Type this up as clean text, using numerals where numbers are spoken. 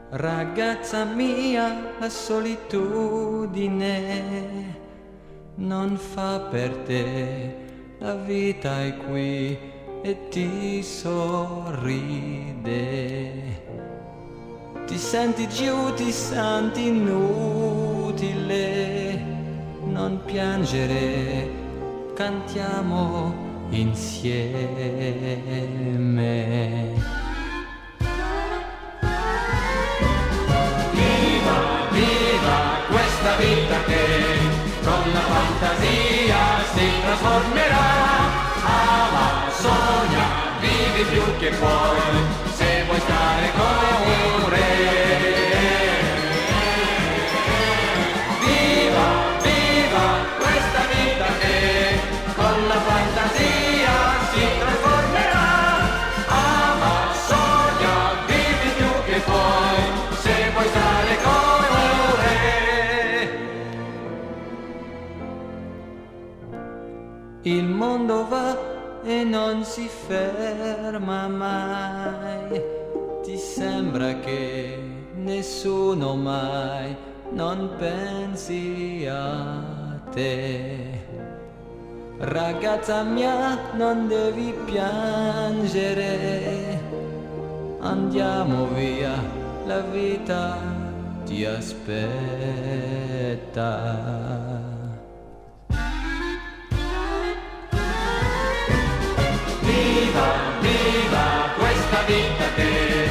Ragazza mia, la solitudine non fa per te, la vita è qui e ti sorride. Ti senti giù, ti senti inutile, non piangere, cantiamo insieme. Questa vita che con la fantasia si trasformerà. Ama, sogna, vivi più che puoi, se vuoi stare come un re. Viva, viva questa vita che con la fantasia si trasformerà. Ama, sogna, vivi più che puoi, se vuoi stare come il mondo va e non si ferma mai, ti sembra che nessuno mai non pensi a te. Ragazza mia, non devi piangere, andiamo via, la vita ti aspetta. Viva, viva questa vita che